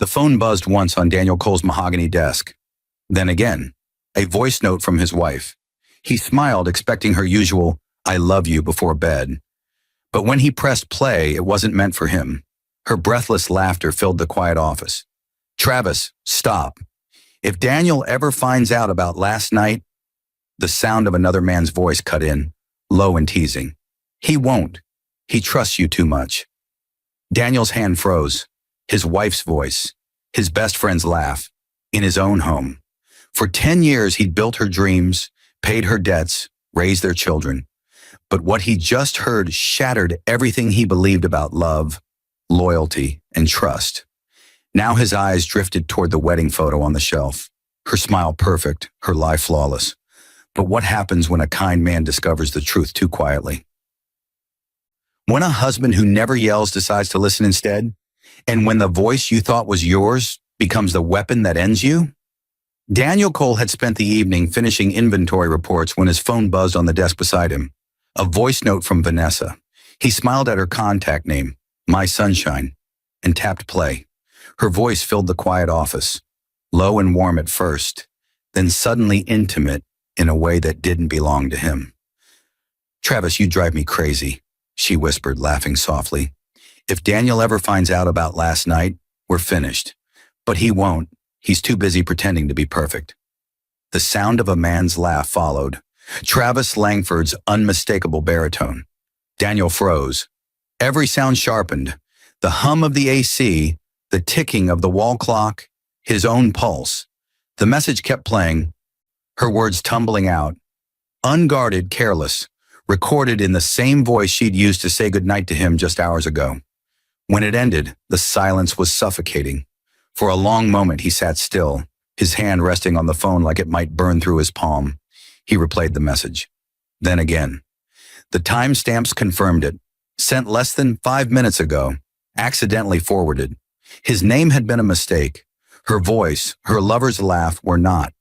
The phone buzzed once on Daniel Cole's mahogany desk. Then again, a voice note from his wife. He smiled, expecting her usual, "I love you" before bed. But when he pressed play, it wasn't meant for him. Her breathless laughter filled the quiet office. "Travis, stop. If Daniel ever finds out about last night," the sound of another man's voice cut in, low and teasing. "He won't. He trusts you too much." Daniel's hand froze. His wife's voice, his best friend's laugh, in his own home. For 10 years, he'd built her dreams, paid her debts, raised their children. But what he just heard shattered everything he believed about love, loyalty, and trust. Now his eyes drifted toward the wedding photo on the shelf, her smile perfect, her lie flawless. But what happens when a kind man discovers the truth too quietly? When a husband who never yells decides to listen instead, and when the voice you thought was yours becomes the weapon that ends you? Daniel Cole had spent the evening finishing inventory reports when his phone buzzed on the desk beside him. A voice note from Vanessa. He smiled at her contact name, My Sunshine, and tapped play. Her voice filled the quiet office, low and warm at first, then suddenly intimate in a way that didn't belong to him. "Travis, you drive me crazy," she whispered, laughing softly. "If Daniel ever finds out about last night, we're finished. But he won't. He's too busy pretending to be perfect." The sound of a man's laugh followed. Travis Langford's unmistakable baritone. Daniel froze. Every sound sharpened. The hum of the AC, the ticking of the wall clock, his own pulse. The message kept playing, her words tumbling out. Unguarded, careless, recorded in the same voice she'd used to say goodnight to him just hours ago. When it ended, the silence was suffocating. For a long moment he sat still, his hand resting on the phone like it might burn through his palm. He replayed the message. Then again. The timestamps confirmed it. Sent less than 5 minutes ago. Accidentally forwarded. His name had been a mistake. Her voice, her lover's laugh were not.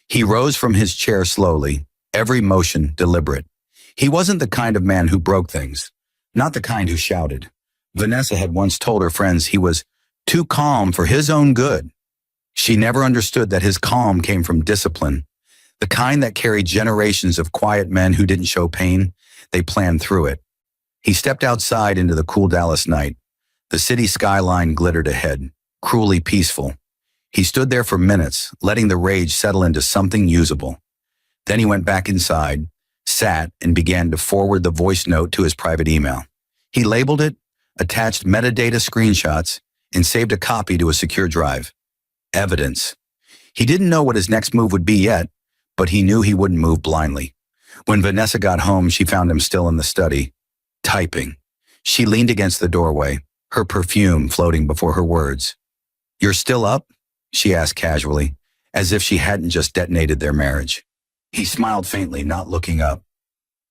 He rose from his chair slowly, every motion deliberate. He wasn't the kind of man who broke things. Not the kind who shouted. Vanessa had once told her friends he was too calm for his own good. She never understood that his calm came from discipline. The kind that carried generations of quiet men who didn't show pain. They planned through it. He stepped outside into the cool Dallas night. The city skyline glittered ahead, cruelly peaceful. He stood there for minutes, letting the rage settle into something usable. Then he went back inside, sat, and began to forward the voice note to his private email. He labeled it, attached metadata screenshots, and saved a copy to a secure drive. Evidence. He didn't know what his next move would be yet, but he knew he wouldn't move blindly. When Vanessa got home, she found him still in the study, typing. She leaned against the doorway, her perfume floating before her words. "You're still up?" she asked casually, as if she hadn't just detonated their marriage. He smiled faintly, not looking up.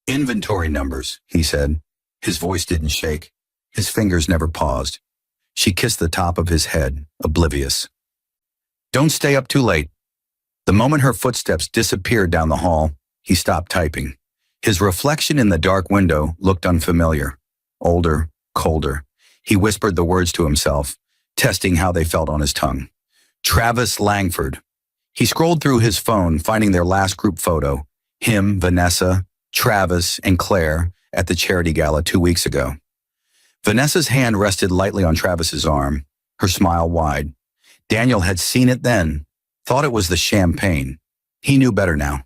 "Inventory numbers," he said. His voice didn't shake. His fingers never paused. She kissed the top of his head, oblivious. "Don't stay up too late." The moment her footsteps disappeared down the hall, he stopped typing. His reflection in the dark window looked unfamiliar. Older, colder. He whispered the words to himself, testing how they felt on his tongue. Travis Langford. He scrolled through his phone, finding their last group photo. Him, Vanessa, Travis, and Claire at the charity gala 2 weeks ago. Vanessa's hand rested lightly on Travis's arm, her smile wide. Daniel had seen it then, thought it was the champagne. He knew better now.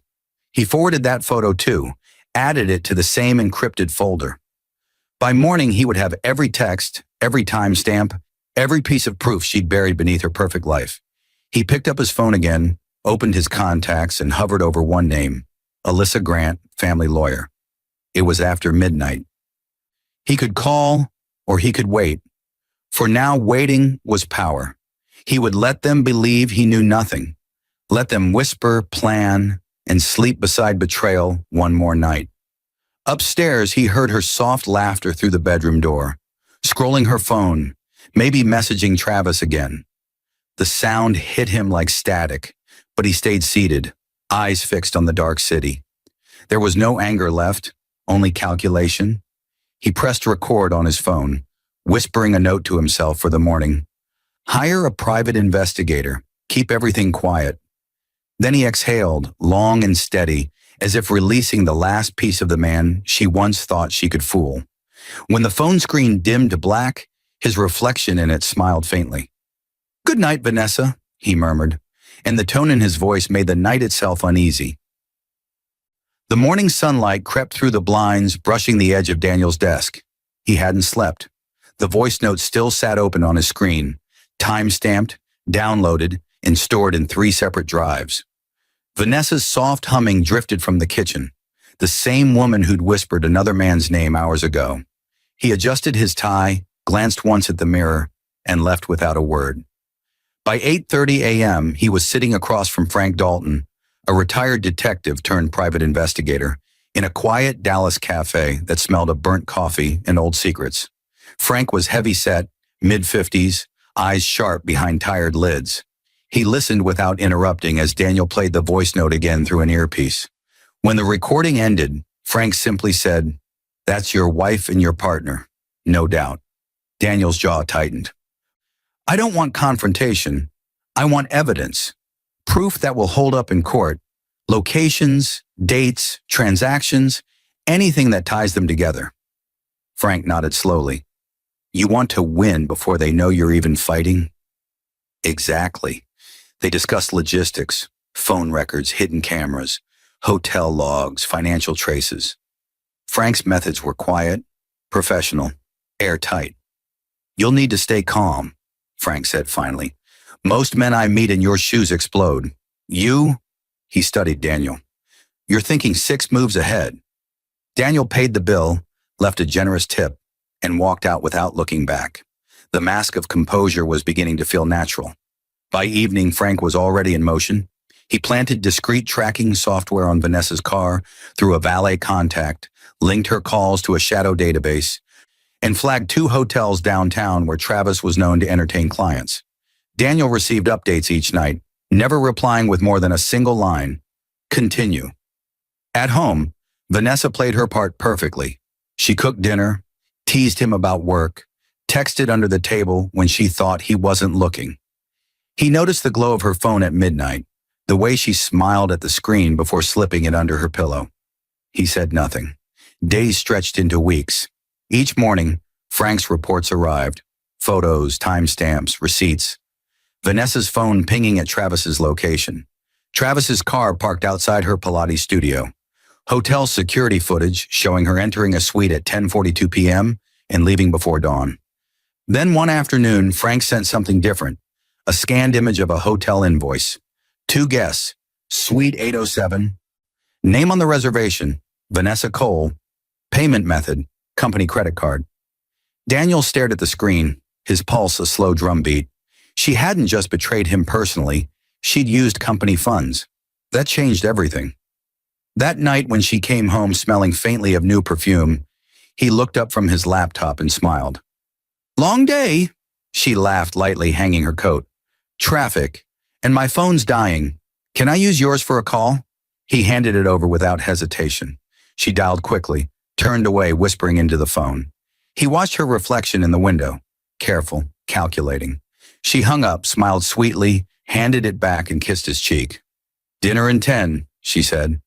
He forwarded that photo too, added it to the same encrypted folder. By morning, he would have every text, every timestamp, every piece of proof she'd buried beneath her perfect life. He picked up his phone again, opened his contacts, and hovered over one name, Alyssa Grant, family lawyer. It was after midnight. He could call, or he could wait. For now, waiting was power. He would let them believe he knew nothing. Let them whisper, plan, and sleep beside betrayal one more night. Upstairs, he heard her soft laughter through the bedroom door, scrolling her phone, maybe messaging Travis again. The sound hit him like static, but he stayed seated, eyes fixed on the dark city. There was no anger left, only calculation. He pressed record on his phone, whispering a note to himself for the morning. Hire a private investigator. Keep everything quiet. Then he exhaled, long and steady, as if releasing the last piece of the man she once thought she could fool. When the phone screen dimmed to black, his reflection in it smiled faintly. "Good night, Vanessa," he murmured, and the tone in his voice made the night itself uneasy. The morning sunlight crept through the blinds, brushing the edge of Daniel's desk. He hadn't slept. The voice note still sat open on his screen, time-stamped, downloaded, and stored in 3 separate drives. Vanessa's soft humming drifted from the kitchen, the same woman who'd whispered another man's name hours ago. He adjusted his tie, glanced once at the mirror, and left without a word. By 8:30 a.m., he was sitting across from Frank Dalton, a retired detective turned private investigator, in a quiet Dallas cafe that smelled of burnt coffee and old secrets. Frank was heavy-set, mid-50s, eyes sharp behind tired lids. He listened without interrupting as Daniel played the voice note again through an earpiece. When the recording ended, Frank simply said, "That's your wife and your partner, no doubt." Daniel's jaw tightened. "I don't want confrontation. I want evidence. Proof that will hold up in court. Locations, dates, transactions, anything that ties them together." Frank nodded slowly. "You want to win before they know you're even fighting?" "Exactly." They discussed logistics, phone records, hidden cameras, hotel logs, financial traces. Frank's methods were quiet, professional, airtight. "You'll need to stay calm," Frank said finally. "Most men I meet in your shoes explode. You," he studied Daniel, "you're thinking 6 moves ahead." Daniel paid the bill, left a generous tip, and walked out without looking back. The mask of composure was beginning to feel natural. By evening, Frank was already in motion. He planted discreet tracking software on Vanessa's car through a valet contact, linked her calls to a shadow database, and flagged 2 hotels downtown where Travis was known to entertain clients. Daniel received updates each night, never replying with more than a single line, "Continue." At home, Vanessa played her part perfectly. She cooked dinner, teased him about work, texted under the table when she thought he wasn't looking. He noticed the glow of her phone at midnight, the way she smiled at the screen before slipping it under her pillow. He said nothing. Days stretched into weeks. Each morning, Frank's reports arrived. Photos, timestamps, receipts. Vanessa's phone pinging at Travis's location. Travis's car parked outside her Pilates studio. Hotel security footage showing her entering a suite at 10:42 p.m. and leaving before dawn. Then one afternoon, Frank sent something different. A scanned image of a hotel invoice. 2 guests, Suite 807. Name on the reservation, Vanessa Cole. Payment method, company credit card. Daniel stared at the screen, his pulse a slow drumbeat. She hadn't just betrayed him personally, she'd used company funds. That changed everything. That night when she came home smelling faintly of new perfume, he looked up from his laptop and smiled. "Long day," she laughed lightly, hanging her coat. "Traffic, and my phone's dying. Can I use yours for a call?" He handed it over without hesitation. She dialed quickly, turned away, whispering into the phone. He watched her reflection in the window, careful, calculating. She hung up, smiled sweetly, handed it back, and kissed his cheek. "Dinner in 10, she said.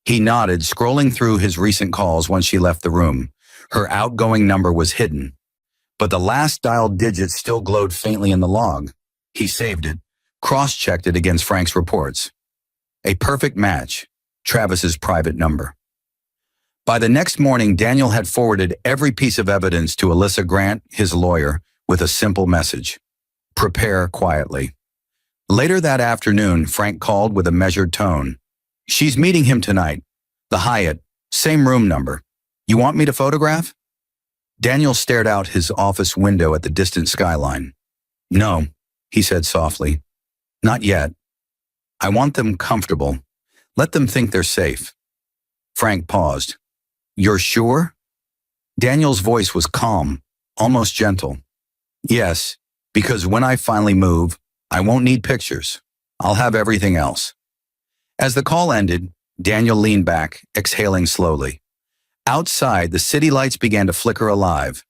He nodded, scrolling through his recent calls once she left the room. Her outgoing number was hidden, but the last dialed digit still glowed faintly in the log. He saved it, cross-checked it against Frank's reports. A perfect match, Travis's private number. By the next morning, Daniel had forwarded every piece of evidence to Alyssa Grant, his lawyer, with a simple message: prepare quietly. Later that afternoon, Frank called with a measured tone. "She's meeting him tonight. The Hyatt, same room number. You want me to photograph?" Daniel stared out his office window at the distant skyline. "No," he said softly. "Not yet. I want them comfortable. Let them think they're safe." Frank paused. "You're sure?" Daniel's voice was calm, almost gentle. "Yes, because when I finally move, I won't need pictures. I'll have everything else." As the call ended, Daniel leaned back, exhaling slowly. Outside, the city lights began to flicker alive,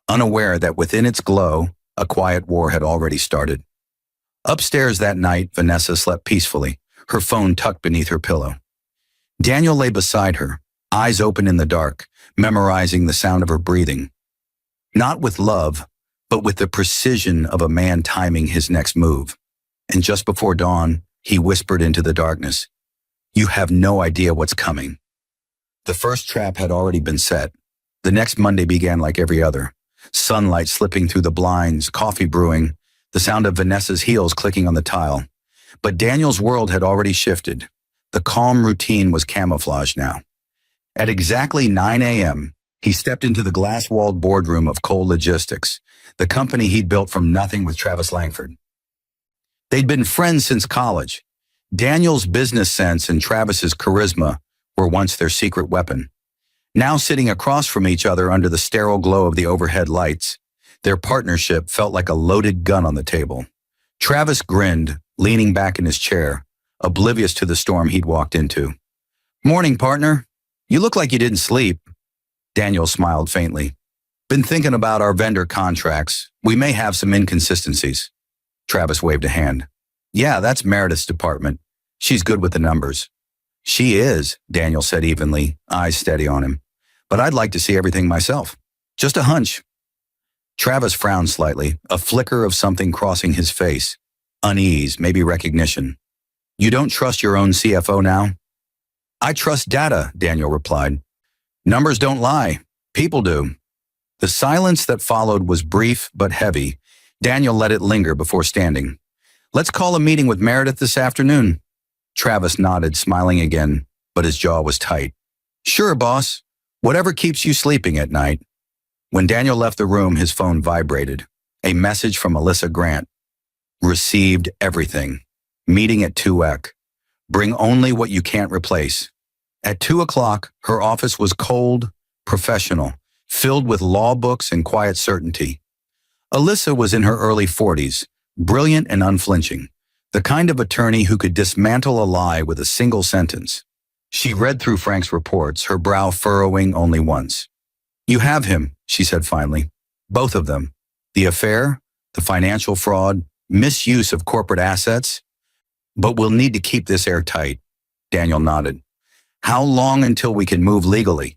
unaware that within its glow, A quiet war had already started. Upstairs that night, Vanessa slept peacefully, her phone tucked beneath her pillow. Daniel lay beside her, eyes open in the dark, memorizing the sound of her breathing. Not with love, but with the precision of a man timing his next move. And just before dawn, he whispered into the darkness, "You have no idea what's coming." The first trap had already been set. The next Monday began like every other. Sunlight slipping through the blinds, coffee brewing, the sound of Vanessa's heels clicking on the tile. But Daniel's world had already shifted. The calm routine was camouflaged now. At exactly 9 a.m., he stepped into the glass-walled boardroom of Cole Logistics, the company he'd built from nothing with Travis Langford. They'd been friends since college. Daniel's business sense and Travis's charisma were once their secret weapon. Now sitting across from each other under the sterile glow of the overhead lights, their partnership felt like a loaded gun on the table. Travis grinned, leaning back in his chair, oblivious to the storm he'd walked into. "Morning, partner. You look like you didn't sleep." Daniel smiled faintly. "Been thinking about our vendor contracts. We may have some inconsistencies." Travis waved a hand. "Yeah, that's Meredith's department. She's good with the numbers." "She is," Daniel said evenly, eyes steady on him. "But I'd like to see everything myself. Just a hunch." Travis frowned slightly, a flicker of something crossing his face. Unease, maybe recognition. "You don't trust your own CFO now?" "I trust data," Daniel replied. "Numbers don't lie. People do." The silence that followed was brief but heavy. Daniel let it linger before standing. "Let's call a meeting with Meredith this afternoon." Travis nodded, smiling again, but his jaw was tight. "Sure, boss. Whatever keeps you sleeping at night." When Daniel left the room, his phone vibrated. A message from Alyssa Grant. "Received everything. Meeting at 2:00. Bring only what you can't replace." At 2:00, her office was cold, professional, filled with law books and quiet certainty. Alyssa was in her early 40s, brilliant and unflinching, the kind of attorney who could dismantle a lie with a single sentence. She read through Frank's reports, her brow furrowing only once. "You have him," she said finally. "Both of them. The affair, the financial fraud, misuse of corporate assets. But we'll need to keep this airtight." Daniel nodded. "How long until we can move legally?"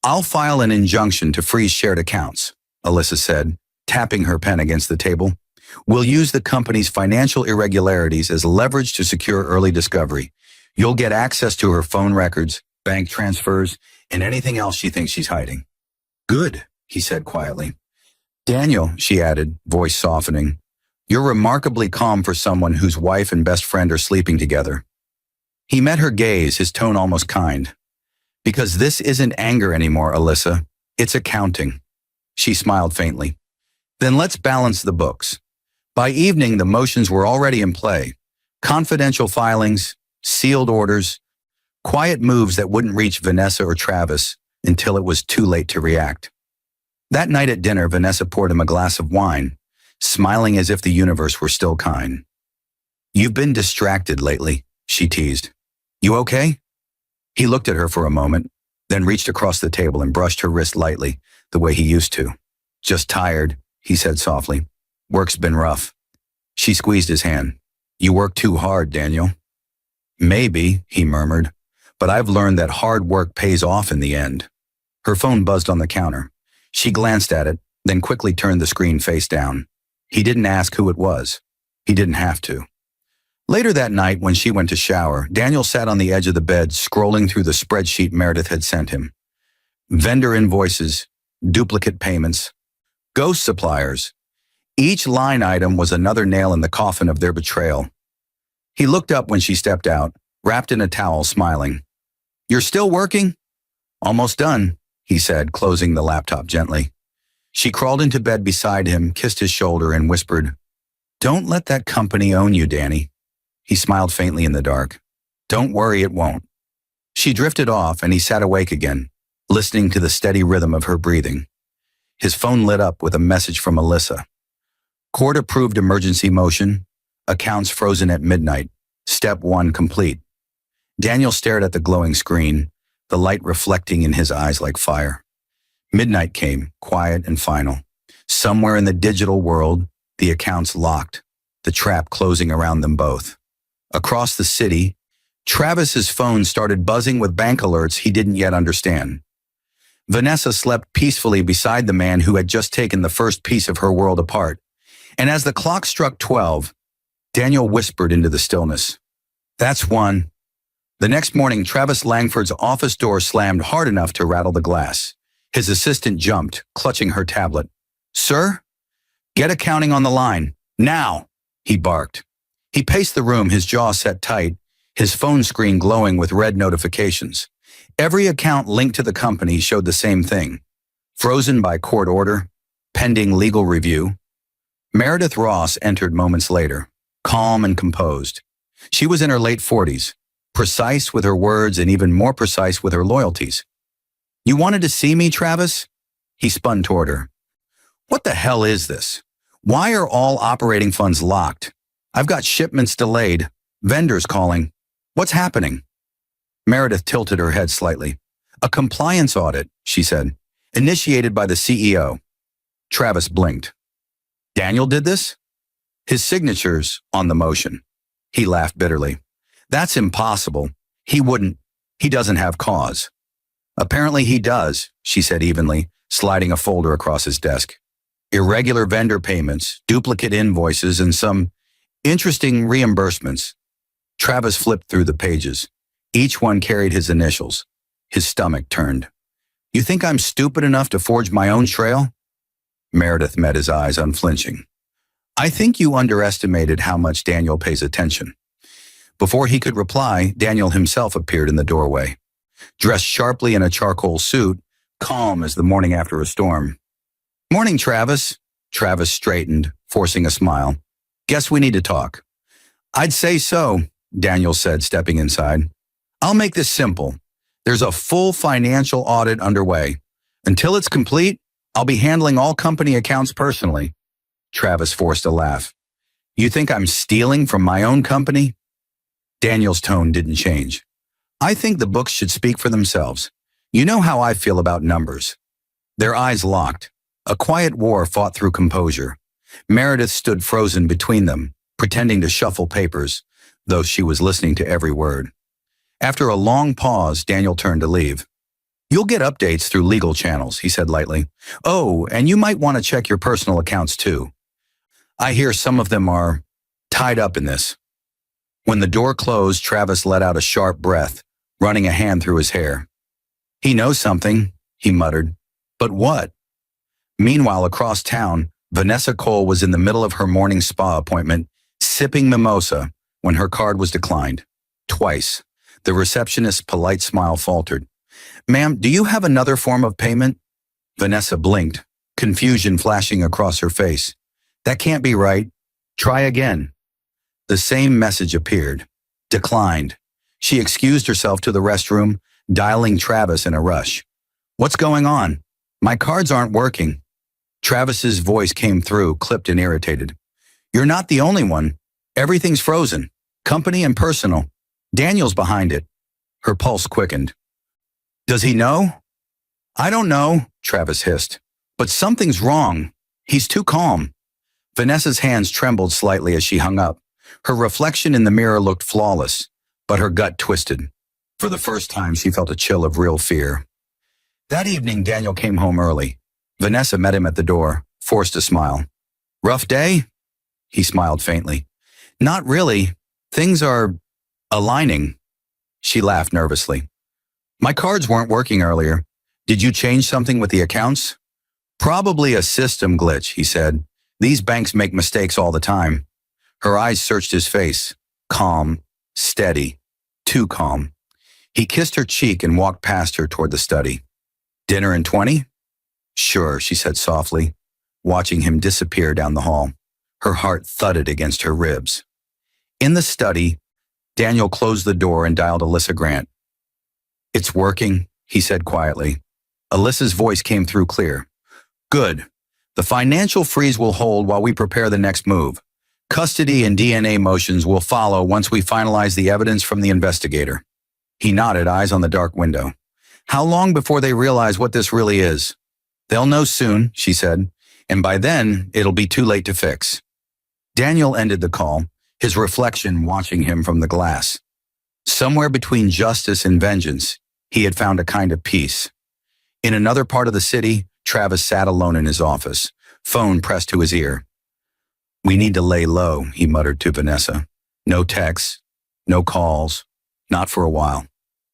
"I'll file an injunction to freeze shared accounts," Alyssa said, tapping her pen against the table. "We'll use the company's financial irregularities as leverage to secure early discovery. You'll get access to her phone records, bank transfers, and anything else she thinks she's hiding." "Good," he said quietly. "Daniel," she added, voice softening, "you're remarkably calm for someone whose wife and best friend are sleeping together." He met her gaze, his tone almost kind. "Because this isn't anger anymore, Alyssa. It's accounting." She smiled faintly. "Then let's balance the books." By evening, the motions were already in play. Confidential filings, sealed orders, quiet moves that wouldn't reach Vanessa or Travis until it was too late to react. That night at dinner, Vanessa poured him a glass of wine, smiling as if the universe were still kind. "You've been distracted lately," she teased. "You okay?" He looked at her for a moment, then reached across the table and brushed her wrist lightly, the way he used to. "Just tired," he said softly. "Work's been rough." She squeezed his hand. "You work too hard, Daniel." "Maybe," he murmured, "but I've learned that hard work pays off in the end." Her phone buzzed on the counter. She glanced at it, then quickly turned the screen face down. He didn't ask who it was. He didn't have to. Later that night, when she went to shower, Daniel sat on the edge of the bed, scrolling through the spreadsheet Meredith had sent him. Vendor invoices, duplicate payments, ghost suppliers. Each line item was another nail in the coffin of their betrayal. He looked up when she stepped out, wrapped in a towel, smiling. "You're still working?" "Almost done," he said, closing the laptop gently. She crawled into bed beside him, kissed his shoulder, and whispered, "Don't let that company own you, Danny." He smiled faintly in the dark. "Don't worry, it won't." She drifted off, and he sat awake again, listening to the steady rhythm of her breathing. His phone lit up with a message from Alyssa. "Court-approved emergency motion. Accounts frozen at midnight. Step 1 complete." Daniel stared at the glowing screen, the light reflecting in his eyes like fire. Midnight came, quiet and final. Somewhere in the digital world, the accounts locked, the trap closing around them both. Across the city, Travis's phone started buzzing with bank alerts he didn't yet understand. Vanessa slept peacefully beside the man who had just taken the first piece of her world apart. And as the clock struck 12, Daniel whispered into the stillness, "That's one." The next morning, Travis Langford's office door slammed hard enough to rattle the glass. His assistant jumped, clutching her tablet. "Sir? Get accounting on the line. Now!" he barked. He paced the room, his jaw set tight, his phone screen glowing with red notifications. Every account linked to the company showed the same thing. Frozen by court order, pending legal review. Meredith Ross entered moments later, calm and composed. She was in her late 40s, precise with her words and even more precise with her loyalties. "You wanted to see me, Travis?" He spun toward her. "What the hell is this? Why are all operating funds locked? I've got shipments delayed, vendors calling. What's happening?" Meredith tilted her head slightly. "A compliance audit," she said, "initiated by the CEO." Travis blinked. "Daniel did this?" "His signature's on the motion." He laughed bitterly. "That's impossible. He wouldn't. He doesn't have cause." "Apparently he does," she said evenly, sliding a folder across his desk. "Irregular vendor payments, duplicate invoices, and some interesting reimbursements." Travis flipped through the pages. Each one carried his initials. His stomach turned. "You think I'm stupid enough to forge my own trail?" Meredith met his eyes, unflinching. "I think you underestimated how much Daniel pays attention." Before he could reply, Daniel himself appeared in the doorway. Dressed sharply in a charcoal suit, calm as the morning after a storm. "Morning, Travis." Travis straightened, forcing a smile. "Guess we need to talk." "I'd say so," Daniel said, stepping inside. "I'll make this simple. There's a full financial audit underway. Until it's complete, I'll be handling all company accounts personally." Travis forced a laugh. "You think I'm stealing from my own company?" Daniel's tone didn't change. "I think the books should speak for themselves. You know how I feel about numbers." Their eyes locked. A quiet war fought through composure. Meredith stood frozen between them, pretending to shuffle papers, though she was listening to every word. After a long pause, Daniel turned to leave. "You'll get updates through legal channels," he said lightly. "Oh, and you might want to check your personal accounts too. I hear some of them are tied up in this." When the door closed, Travis let out a sharp breath, running a hand through his hair. "He knows something," he muttered. "But what?" Meanwhile, across town, Vanessa Cole was in the middle of her morning spa appointment, sipping mimosa, when her card was declined. Twice. The receptionist's polite smile faltered. "Ma'am, do you have another form of payment?" Vanessa blinked, confusion flashing across her face. "That can't be right. Try again." The same message appeared. Declined. She excused herself to the restroom, dialing Travis in a rush. "What's going on? My cards aren't working." Travis's voice came through, clipped and irritated. "You're not the only one. Everything's frozen. Company and personal. Daniel's behind it." Her pulse quickened. "Does he know?" "I don't know," Travis hissed. "But something's wrong. He's too calm." Vanessa's hands trembled slightly as she hung up. Her reflection in the mirror looked flawless, but her gut twisted. For the first time, she felt a chill of real fear. That evening, Daniel came home early. Vanessa met him at the door, forced a smile. "Rough day?" He smiled faintly. "Not really. Things are aligning." She laughed nervously. "My cards weren't working earlier. Did you change something with the accounts?" "Probably a system glitch," he said. "These banks make mistakes all the time." Her eyes searched his face. Calm, steady, too calm. He kissed her cheek and walked past her toward the study. "Dinner in 20? "Sure," she said softly, watching him disappear down the hall. Her heart thudded against her ribs. In the study, Daniel closed the door and dialed Alyssa Grant. "It's working," he said quietly. Alyssa's voice came through clear. "Good. The financial freeze will hold while we prepare the next move. Custody and DNA motions will follow once we finalize the evidence from the investigator." He nodded, eyes on the dark window. "How long before they realize what this really is?" "They'll know soon," she said. And by then, it'll be too late to fix. Daniel ended the call, his reflection watching him from the glass. Somewhere between justice and vengeance, he had found a kind of peace. In another part of the city, Travis sat alone in his office, phone pressed to his ear. "We need to lay low," he muttered to Vanessa. "No texts, no calls, not for a while."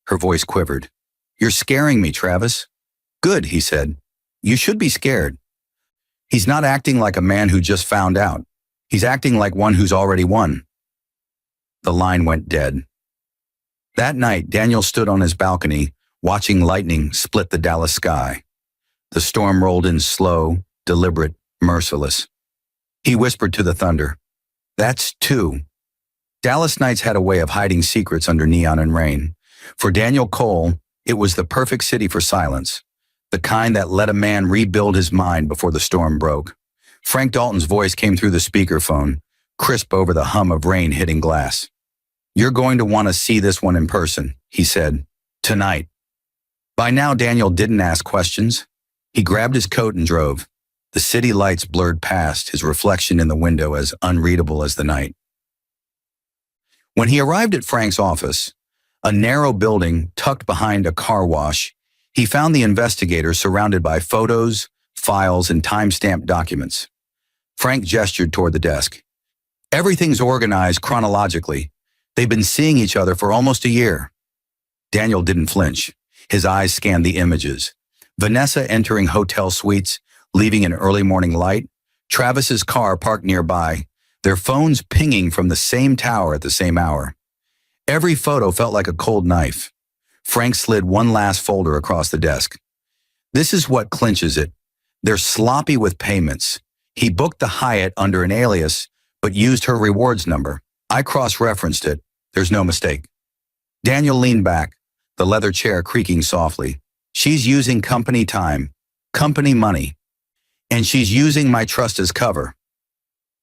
Her voice quivered. "You're scaring me, Travis." "Good," he said. "You should be scared." He's not acting like a man who just found out. He's acting like one who's already won. The line went dead. That night, Daniel stood on his balcony, watching lightning split the Dallas sky. The storm rolled in slow, deliberate, merciless. He whispered to the thunder, "That's two." Dallas nights had a way of hiding secrets under neon and rain. For Daniel Cole, it was the perfect city for silence, the kind that let a man rebuild his mind before the storm broke. Frank Dalton's voice came through the speakerphone, crisp over the hum of rain hitting glass. "You're going to want to see this one in person," he said, "tonight." By now, Daniel didn't ask questions. He grabbed his coat and drove. The city lights blurred past, his reflection in the window as unreadable as the night. When he arrived at Frank's office, a narrow building tucked behind a car wash, he found the investigator surrounded by photos, files, and time-stamped documents. Frank gestured toward the desk. "Everything's organized chronologically. They've been seeing each other for almost a year." Daniel didn't flinch. His eyes scanned the images. Vanessa entering hotel suites, leaving in early morning light, Travis's car parked nearby, their phones pinging from the same tower at the same hour. Every photo felt like a cold knife. Frank slid one last folder across the desk. "This is what clinches it. They're sloppy with payments. He booked the Hyatt under an alias, but used her rewards number. I cross-referenced it. There's no mistake." Daniel leaned back, the leather chair creaking softly. "She's using company time, company money, and she's using my trust as cover."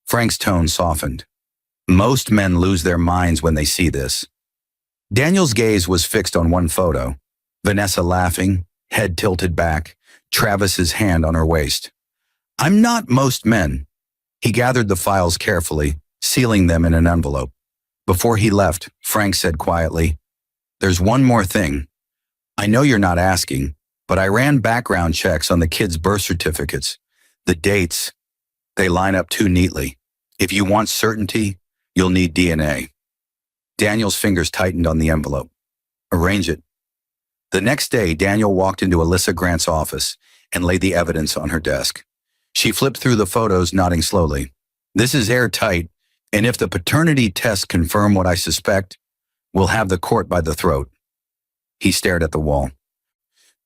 Frank's tone softened. "Most men lose their minds when they see this." Daniel's gaze was fixed on one photo, Vanessa laughing, head tilted back, Travis's hand on her waist. "I'm not most men." He gathered the files carefully, sealing them in an envelope. Before he left, Frank said quietly, "There's one more thing. I know you're not asking, but I ran background checks on the kids' birth certificates. The dates, they line up too neatly. If you want certainty, you'll need DNA." Daniel's fingers tightened on the envelope. "Arrange it." The next day, Daniel walked into Alyssa Grant's office and laid the evidence on her desk. She flipped through the photos, nodding slowly. "This is airtight, and if the paternity tests confirm what I suspect, we'll have the court by the throat." He stared at the wall.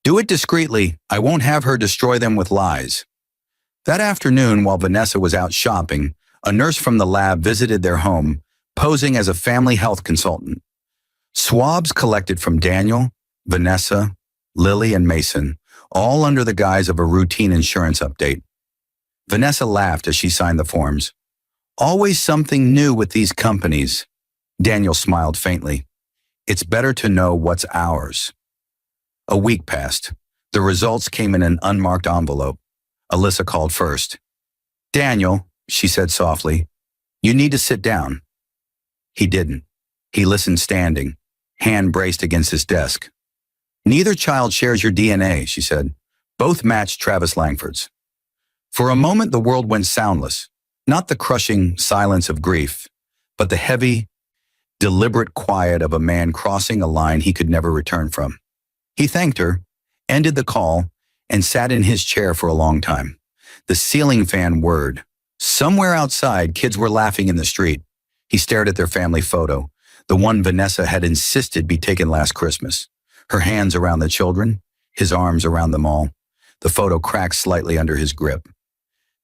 "Do it discreetly. I won't have her destroy them with lies." That afternoon, while Vanessa was out shopping, a nurse from the lab visited their home, posing as a family health consultant. Swabs collected from Daniel, Vanessa, Lily, and Mason, all under the guise of a routine insurance update. Vanessa laughed as she signed the forms. "Always something new with these companies." Daniel smiled faintly. "It's better to know what's ours." A week passed. The results came in an unmarked envelope. Alyssa called first. "Daniel," she said softly, "you need to sit down." He didn't. He listened standing, hand braced against his desk. "Neither child shares your DNA," she said. "Both match Travis Langford's." For a moment, the world went soundless, not the crushing silence of grief, but the heavy, deliberate quiet of a man crossing a line he could never return from. He thanked her, ended the call, and sat in his chair for a long time. The ceiling fan whirred. Somewhere outside, kids were laughing in the street. He stared at their family photo, the one Vanessa had insisted be taken last Christmas. Her hands around the children, his arms around them all. The photo cracked slightly under his grip.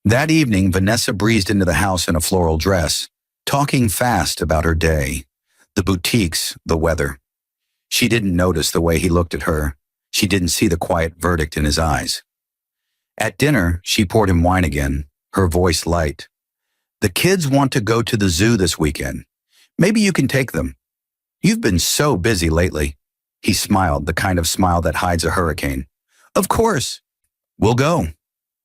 That evening, Vanessa breezed into the house in a floral dress, talking fast about her day, the boutiques, the weather. She didn't notice the way he looked at her. She didn't see the quiet verdict in his eyes. At dinner, she poured him wine again, her voice light. "The kids want to go to the zoo this weekend. Maybe you can take them. You've been so busy lately." He smiled, the kind of smile that hides a hurricane. "Of course. We'll go."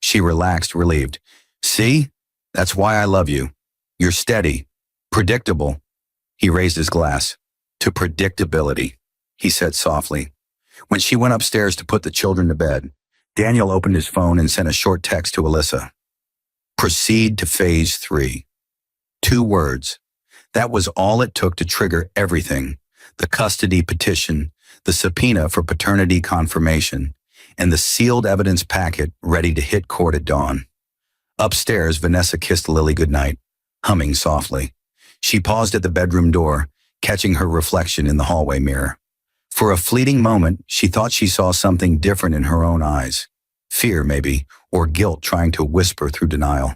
She relaxed, relieved. See? That's why I love you. You're steady, predictable. He raised his glass. To predictability, he said softly. When she went upstairs to put the children to bed, Daniel opened his phone and sent a short text to Alyssa. Proceed to phase 3. 2 words. That was all it took to trigger everything. The custody petition, the subpoena for paternity confirmation, and the sealed evidence packet ready to hit court at dawn. Upstairs, Vanessa kissed Lily goodnight, humming softly. She paused at the bedroom door, catching her reflection in the hallway mirror. For a fleeting moment, she thought she saw something different in her own eyes. Fear, maybe, or guilt trying to whisper through denial.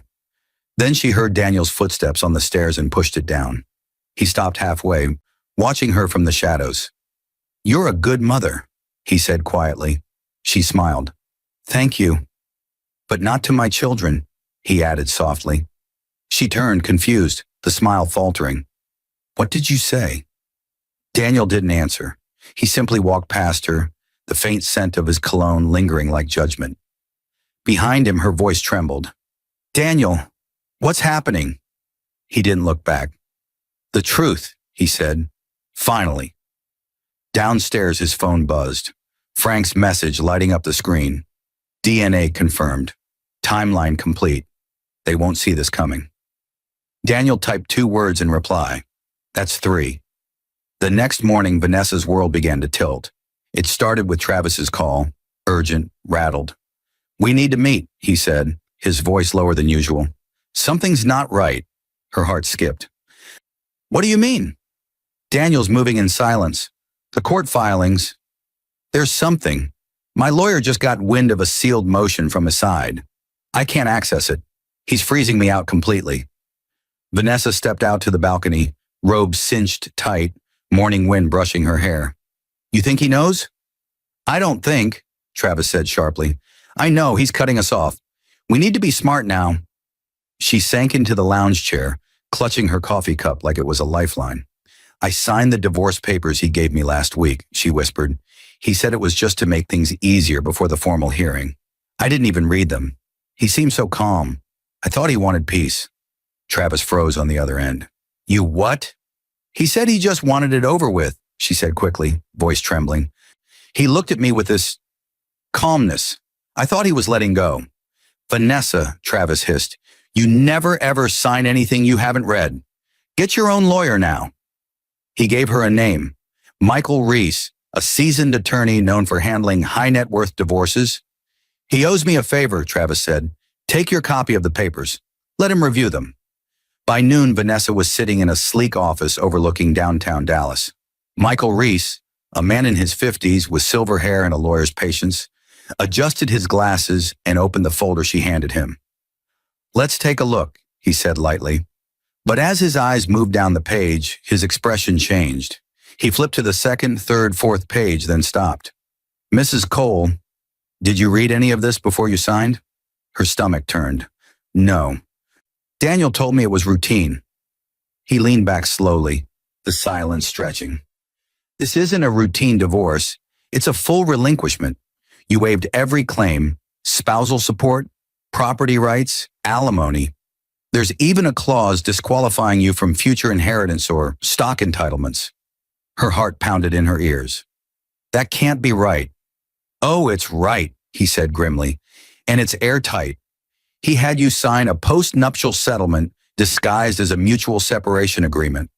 Then she heard Daniel's footsteps on the stairs and pushed it down. He stopped halfway, watching her from the shadows. You're a good mother, he said quietly. She smiled. Thank you. But not to my children, he added softly. She turned, confused, the smile faltering. What did you say? Daniel didn't answer. He simply walked past her, the faint scent of his cologne lingering like judgment. Behind him, her voice trembled. Daniel, what's happening? He didn't look back. The truth, he said. Finally. Downstairs, his phone buzzed. Frank's message lighting up the screen. DNA confirmed. Timeline complete. They won't see this coming. Daniel typed 2 words in reply. That's 3. The next morning, Vanessa's world began to tilt. It started with Travis's call, urgent, rattled. We need to meet, he said, his voice lower than usual. Something's not right. Her heart skipped. What do you mean? Daniel's moving in silence. The court filings. There's something. My lawyer just got wind of a sealed motion from his side. I can't access it. He's freezing me out completely. Vanessa stepped out to the balcony, robe cinched tight, morning wind brushing her hair. You think he knows? I don't think, Travis said sharply. I know, he's cutting us off. We need to be smart now. She sank into the lounge chair, clutching her coffee cup like it was a lifeline. I signed the divorce papers he gave me last week, she whispered. He said it was just to make things easier before the formal hearing. I didn't even read them. He seemed so calm. I thought he wanted peace. Travis froze on the other end. You what? He said he just wanted it over with, she said quickly, voice trembling. He looked at me with this calmness. I thought he was letting go. Vanessa, Travis hissed, you never ever sign anything you haven't read. Get your own lawyer now. He gave her a name, Michael Reese, a seasoned attorney known for handling high net worth divorces. He owes me a favor, Travis said. Take your copy of the papers. Let him review them. By noon, Vanessa was sitting in a sleek office overlooking downtown Dallas. Michael Reese, a man in his 50s with silver hair and a lawyer's patience, adjusted his glasses and opened the folder she handed him. Let's take a look, he said lightly. But as his eyes moved down the page, his expression changed. He flipped to the 2nd, 3rd, 4th page, then stopped. Mrs. Cole, did you read any of this before you signed? Her stomach turned. No. Daniel told me it was routine. He leaned back slowly, the silence stretching. This isn't a routine divorce. It's a full relinquishment. You waived every claim, spousal support, property rights, alimony. There's even a clause disqualifying you from future inheritance or stock entitlements. Her heart pounded in her ears. That can't be right. Oh, it's right, he said grimly, and it's airtight. He had you sign a post-nuptial settlement disguised as a mutual separation agreement.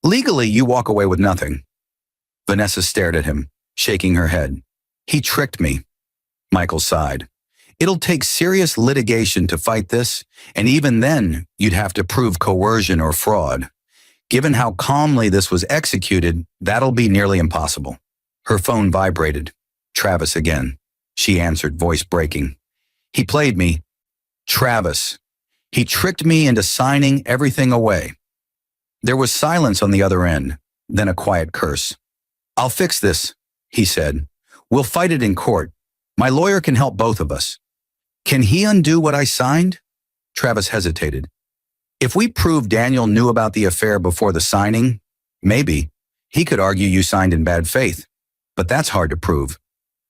Legally, you walk away with nothing. Vanessa stared at him, shaking her head. He tricked me. Michael sighed. It'll take serious litigation to fight this, and even then, you'd have to prove coercion or fraud. Given how calmly this was executed, that'll be nearly impossible. Her phone vibrated. Travis again. She answered, voice breaking. He played me. Travis. He tricked me into signing everything away. There was silence on the other end, then a quiet curse. I'll fix this, he said. We'll fight it in court. My lawyer can help both of us. Can he undo what I signed? Travis hesitated. If we prove Daniel knew about the affair before the signing, maybe. He could argue you signed in bad faith. But that's hard to prove.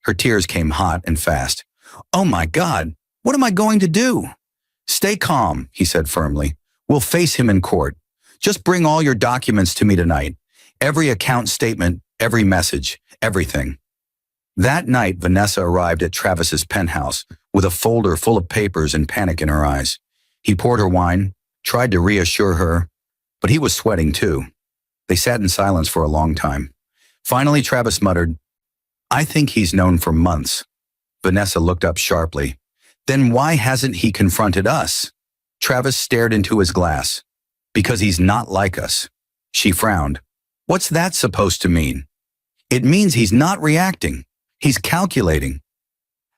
Her tears came hot and fast. Oh my God, What am I going to do? Stay calm, he said firmly. We'll face him in court. Just bring all your documents to me tonight. Every account statement, every message, everything. That night, Vanessa arrived at Travis's penthouse with a folder full of papers and panic in her eyes. He poured her wine, tried to reassure her, but he was sweating too. They sat in silence for a long time. Finally, Travis muttered, I think he's known for months. Vanessa looked up sharply. Then why hasn't he confronted us? Travis stared into his glass. Because he's not like us. She frowned. What's that supposed to mean? It means he's not reacting. He's calculating.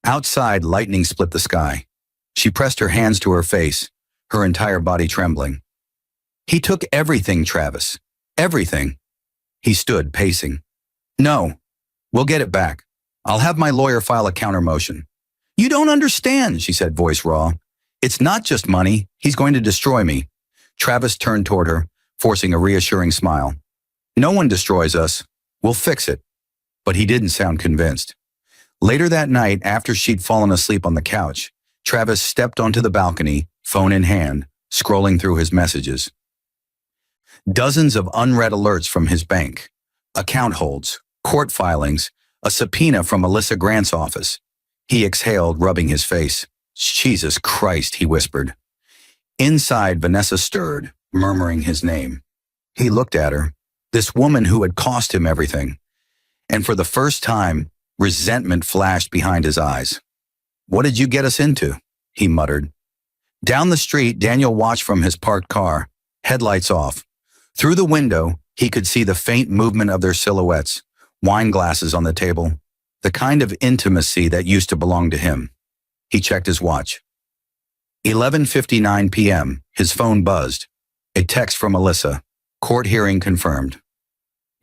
Outside, lightning split the sky. She pressed her hands to her face, her entire body trembling. He took everything, Travis. Everything. He stood, pacing. No, we'll get it back. I'll have my lawyer file a counter motion. You don't understand, she said, voice raw. It's not just money. He's going to destroy me. Travis turned toward her, forcing a reassuring smile. No one destroys us. We'll fix it. But he didn't sound convinced. Later that night, after she'd fallen asleep on the couch, Travis stepped onto the balcony, phone in hand, scrolling through his messages. Dozens of unread alerts from his bank, account holds, court filings, a subpoena from Alyssa Grant's office. He exhaled, rubbing his face. Jesus Christ, he whispered. Inside, Vanessa stirred, murmuring his name. He looked at her, this woman who had cost him everything. And for the first time, resentment flashed behind his eyes. What did you get us into? He muttered. Down the street, Daniel watched from his parked car, headlights off. Through the window, he could see the faint movement of their silhouettes, wine glasses on the table, the kind of intimacy that used to belong to him. He checked his watch. 11:59 p.m., his phone buzzed. A text from Alyssa. Court hearing confirmed.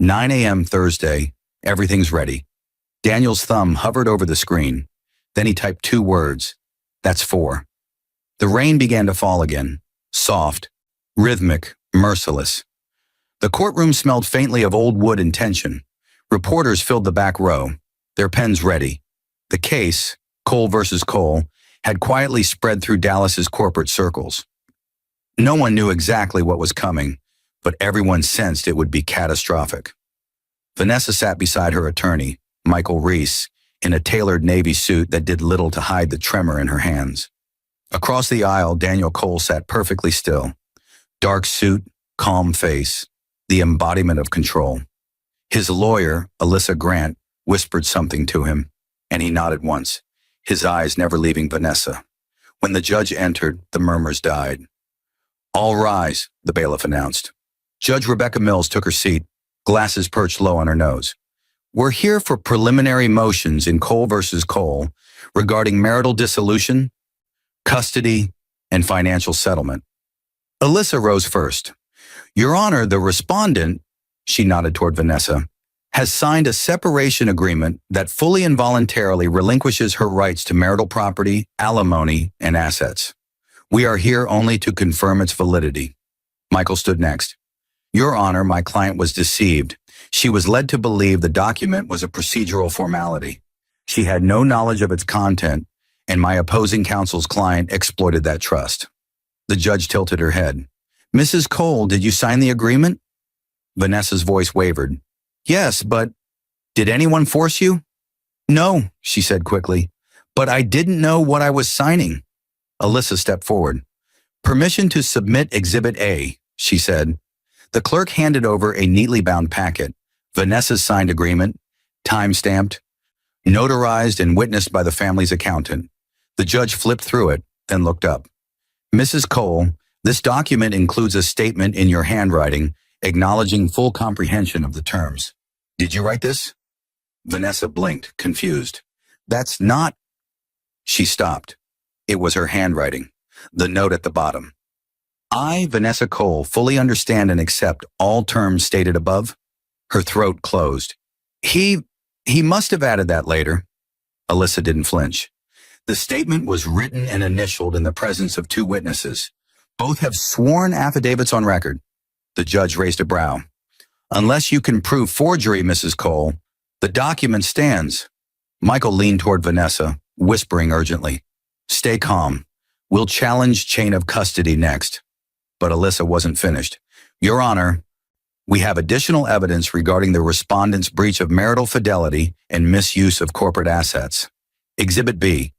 9 a.m. Thursday, everything's ready. Daniel's thumb hovered over the screen. Then he typed 2 words. That's 4. The rain began to fall again, soft, rhythmic, merciless. The courtroom smelled faintly of old wood and tension. Reporters filled the back row, their pens ready. The case, Cole versus Cole, had quietly spread through Dallas's corporate circles. No one knew exactly what was coming, but everyone sensed it would be catastrophic. Vanessa sat beside her attorney, Michael Reese, in a tailored navy suit that did little to hide the tremor in her hands. Across the aisle, Daniel Cole sat perfectly still. Dark suit, calm face, the embodiment of control. His lawyer, Alyssa Grant, whispered something to him, and he nodded once, his eyes never leaving Vanessa. When the judge entered, the murmurs died. All rise, the bailiff announced. Judge Rebecca Mills took her seat, glasses perched low on her nose. We're here for preliminary motions in Cole versus Cole regarding marital dissolution, custody, and financial settlement. Alyssa rose first. Your Honor, the respondent, she nodded toward Vanessa, has signed a separation agreement that fully and voluntarily relinquishes her rights to marital property, alimony, and assets. We are here only to confirm its validity. Michael stood next. Your Honor, my client was deceived. She was led to believe the document was a procedural formality. She had no knowledge of its content, and my opposing counsel's client exploited that trust. The judge tilted her head. Mrs. Cole, did you sign the agreement? Vanessa's voice wavered. Yes, but did anyone force you? No, she said quickly, but I didn't know what I was signing. Alyssa stepped forward. Permission to submit Exhibit A, she said. The clerk handed over a neatly bound packet, Vanessa's signed agreement, time-stamped, notarized and witnessed by the family's accountant. The judge flipped through it, then looked up. Mrs. Cole, this document includes a statement in your handwriting acknowledging full comprehension of the terms. Did you write this? Vanessa blinked, confused. That's not... She stopped. It was her handwriting, the note at the bottom. I, Vanessa Cole, fully understand and accept all terms stated above. Her throat closed. He must have added that later. Alyssa didn't flinch. The statement was written and initialed in the presence of 2 witnesses. Both have sworn affidavits on record. The judge raised a brow. Unless you can prove forgery, Mrs. Cole, the document stands. Michael leaned toward Vanessa, whispering urgently. Stay calm. We'll challenge chain of custody next. But Alyssa wasn't finished. Your Honor, we have additional evidence regarding the respondent's breach of marital fidelity and misuse of corporate assets. Exhibit B.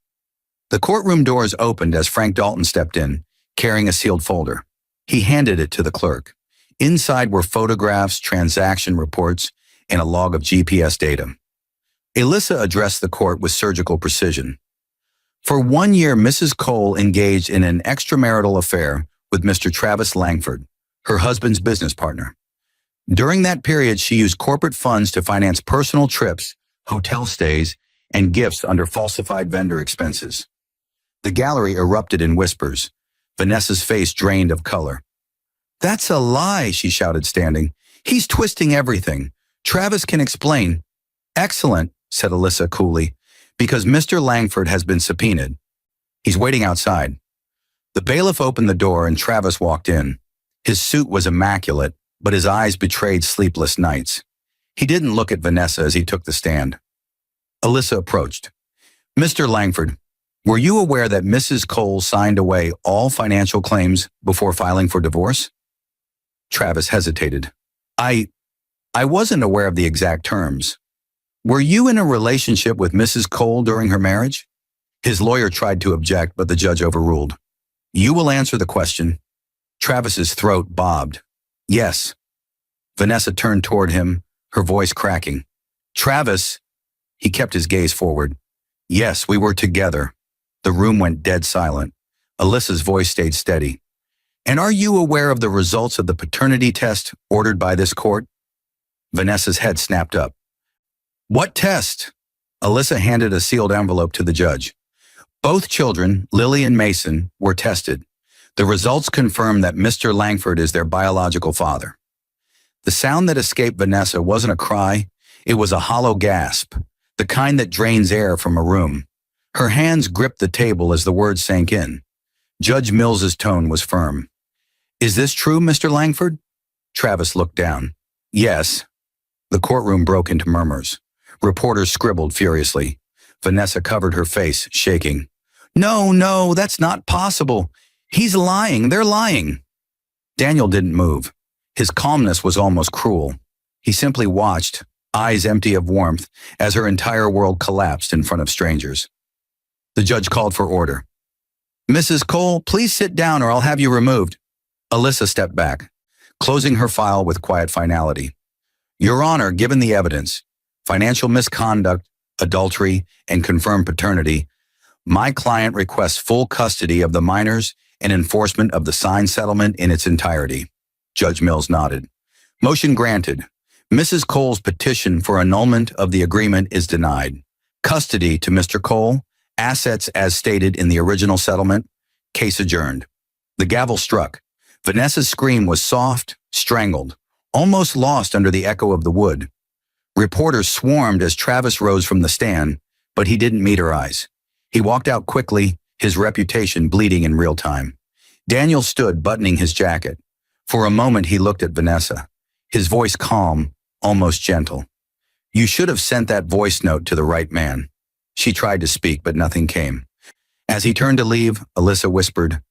The courtroom doors opened as Frank Dalton stepped in, carrying a sealed folder. He handed it to the clerk. Inside were photographs, transaction reports, and a log of GPS data. Alyssa addressed the court with surgical precision. For 1 year, Mrs. Cole engaged in an extramarital affair with Mr. Travis Langford, her husband's business partner. During that period, she used corporate funds to finance personal trips, hotel stays, and gifts under falsified vendor expenses. The gallery erupted in whispers. Vanessa's face drained of color. "That's a lie," she shouted, standing. "He's twisting everything. Travis can explain." "Excellent," said Alyssa coolly, "because Mr. Langford has been subpoenaed. He's waiting outside." The bailiff opened the door and Travis walked in. His suit was immaculate, but his eyes betrayed sleepless nights. He didn't look at Vanessa as he took the stand. Alyssa approached. "Mr. Langford, were you aware that Mrs. Cole signed away all financial claims before filing for divorce?" Travis hesitated. I wasn't aware of the exact terms. Were you in a relationship with Mrs. Cole during her marriage?" His lawyer tried to object, but the judge overruled. "You will answer the question." Travis's throat bobbed. "Yes." Vanessa turned toward him, her voice cracking. "Travis," he kept his gaze forward. "Yes, we were together." The room went dead silent. Alyssa's voice stayed steady. "And are you aware of the results of the paternity test ordered by this court?" Vanessa's head snapped up. "What test?" Alyssa handed a sealed envelope to the judge. "Both children, Lily and Mason, were tested. The results confirm that Mr. Langford is their biological father." The sound that escaped Vanessa wasn't a cry, it was a hollow gasp, the kind that drains air from a room. Her hands gripped the table as the words sank in. Judge Mills's tone was firm. "Is this true, Mr. Langford?" Travis looked down. "Yes." The courtroom broke into murmurs. Reporters scribbled furiously. Vanessa covered her face, shaking. No, that's not possible. He's lying. They're lying." Daniel didn't move. His calmness was almost cruel. He simply watched, eyes empty of warmth, as her entire world collapsed in front of strangers. The judge called for order. "Mrs. Cole, please sit down or I'll have you removed." Alyssa stepped back, closing her file with quiet finality. "Your Honor, given the evidence, financial misconduct, adultery, and confirmed paternity, my client requests full custody of the minors and enforcement of the signed settlement in its entirety." Judge Mills nodded. "Motion granted. Mrs. Cole's petition for annulment of the agreement is denied. Custody to Mr. Cole, assets as stated in the original settlement, case adjourned." The gavel struck. Vanessa's scream was soft, strangled, almost lost under the echo of the wood. Reporters swarmed as Travis rose from the stand, but he didn't meet her eyes. He walked out quickly, his reputation bleeding in real time. Daniel stood buttoning his jacket. For a moment he looked at Vanessa, his voice calm, almost gentle. "You should have sent that voice note to the right man." She tried to speak, but nothing came. As he turned to leave, Alyssa whispered,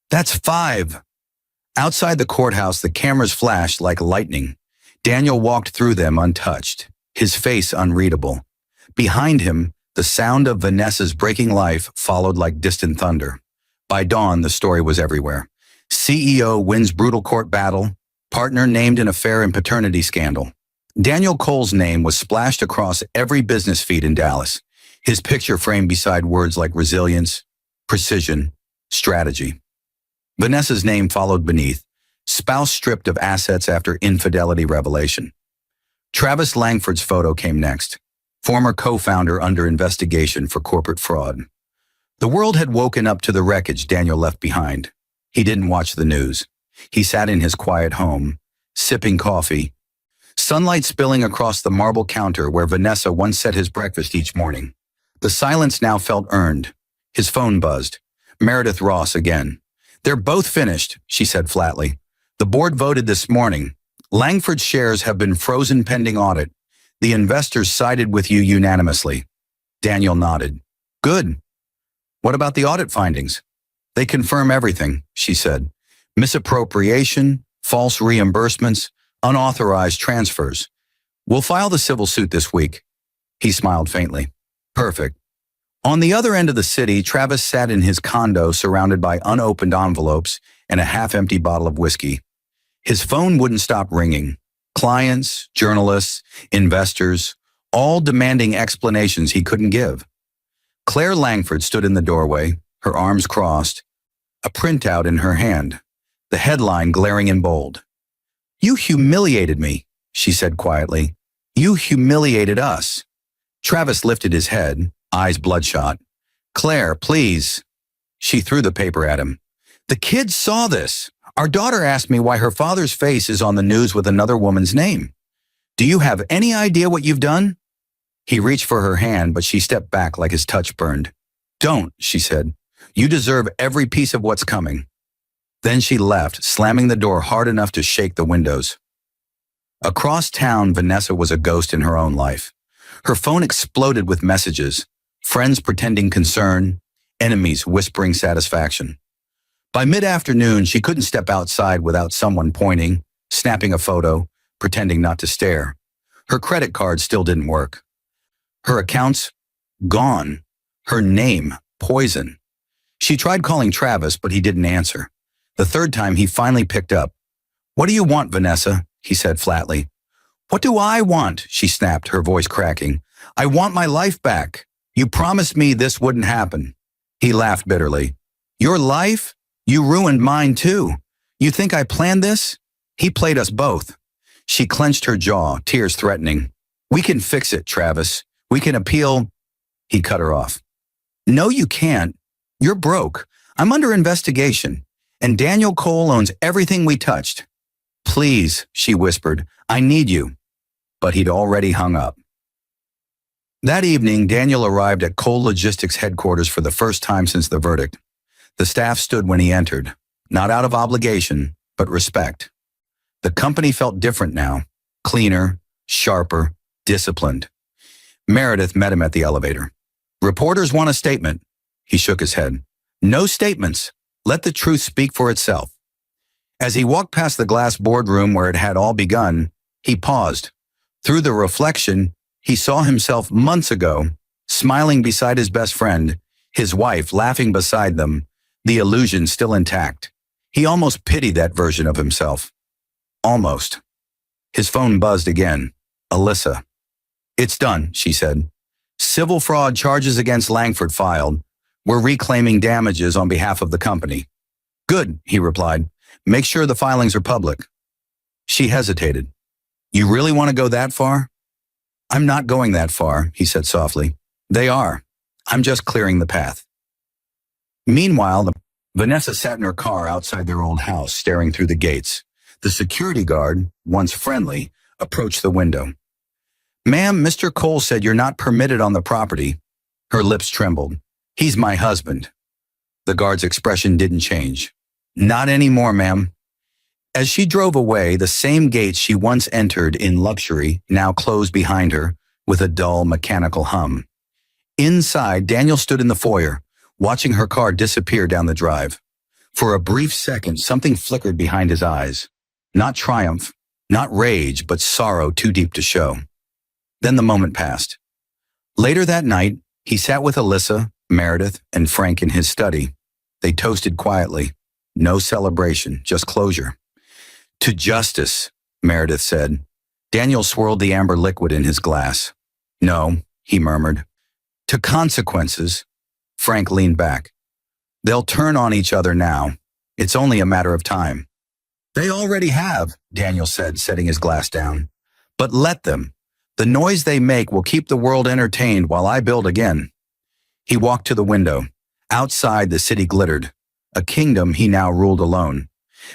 "That's 5." Outside the courthouse, the cameras flashed like lightning. Daniel walked through them untouched, his face unreadable. Behind him, the sound of Vanessa's breaking life followed like distant thunder. By dawn, the story was everywhere. CEO wins brutal court battle, partner named in affair and paternity scandal. Daniel Cole's name was splashed across every business feed in Dallas, his picture framed beside words like resilience, precision, strategy. Vanessa's name followed beneath, spouse stripped of assets after infidelity revelation. Travis Langford's photo came next, former co-founder under investigation for corporate fraud. The world had woken up to the wreckage Daniel left behind. He didn't watch the news. He sat in his quiet home, sipping coffee, sunlight spilling across the marble counter where Vanessa once set his breakfast each morning. The silence now felt earned. His phone buzzed. Meredith Ross again. "They're both finished," she said flatly. "The board voted this morning. Langford's shares have been frozen pending audit. The investors sided with you unanimously." Daniel nodded. "Good." What about the audit findings? They confirm everything, she said. Misappropriation, false reimbursements, unauthorized transfers. We'll file the civil suit this week. He smiled faintly. Perfect. On the other end of the city, Travis sat in his condo surrounded by unopened envelopes and a half-empty bottle of whiskey. His phone wouldn't stop ringing. Clients, journalists, investors, all demanding explanations he couldn't give. Claire Langford stood in the doorway, her arms crossed, a printout in her hand, the headline glaring in bold. "You humiliated me," she said quietly. "You humiliated us." Travis lifted his head, eyes bloodshot. "Claire, please." She threw the paper at him. "The kids saw this. Our daughter asked me why her father's face is on the news with another woman's name. Do you have any idea what you've done?" He reached for her hand, but she stepped back like his touch burned. "Don't," she said. "You deserve every piece of what's coming." Then she left, slamming the door hard enough to shake the windows. Across town, Vanessa was a ghost in her own life. Her phone exploded with messages, friends pretending concern, enemies whispering satisfaction. By mid-afternoon, she couldn't step outside without someone pointing, snapping a photo, pretending not to stare. Her credit card still didn't work. Her accounts, gone. Her name, poison. She tried calling Travis, but he didn't answer. The third time, he finally picked up. "What do you want, Vanessa?" he said flatly. "What do I want?" she snapped, her voice cracking. "I want my life back. You promised me this wouldn't happen." He laughed bitterly. "Your life? You ruined mine too. You think I planned this? He played us both." She clenched her jaw, tears threatening. "We can fix it, Travis. We can appeal." He cut her off. "No, you can't. You're broke. I'm under investigation. And Daniel Cole owns everything we touched." "Please," she whispered, "I need you." But he'd already hung up. That evening, Daniel arrived at Cole Logistics headquarters for the first time since the verdict. The staff stood when he entered, not out of obligation, but respect. The company felt different now, cleaner, sharper, disciplined. Meredith met him at the elevator. "Reporters want a statement." He shook his head. "No statements. Let the truth speak for itself." As he walked past the glass boardroom where it had all begun, he paused. Through the reflection, he saw himself months ago, smiling beside his best friend, his wife laughing beside them, the illusion still intact. He almost pitied that version of himself. Almost. His phone buzzed again. Alyssa. "It's done," she said. "Civil fraud charges against Langford filed. We're reclaiming damages on behalf of the company." "Good," he replied. "Make sure the filings are public." She hesitated. "You really want to go that far?" "I'm not going that far," he said softly. "They are. I'm just clearing the path." Meanwhile, Vanessa sat in her car outside their old house, staring through the gates. The security guard, once friendly, approached the window. "Ma'am, Mr. Cole said you're not permitted on the property." Her lips trembled. "He's my husband." The guard's expression didn't change. "Not anymore, ma'am." As she drove away, the same gates she once entered in luxury now closed behind her with a dull, mechanical hum. Inside, Daniel stood in the foyer, watching her car disappear down the drive. For a brief second, something flickered behind his eyes. Not triumph, not rage, but sorrow too deep to show. Then the moment passed. Later that night, he sat with Alyssa, Meredith, and Frank in his study. They toasted quietly. No celebration, just closure. "To justice," Meredith said. Daniel swirled the amber liquid in his glass. "No," he murmured. "To consequences." Frank leaned back. "They'll turn on each other now. It's only a matter of time." "They already have," Daniel said, setting his glass down. "But let them. The noise they make will keep the world entertained while I build again." He walked to the window. Outside, the city glittered. A kingdom he now ruled alone.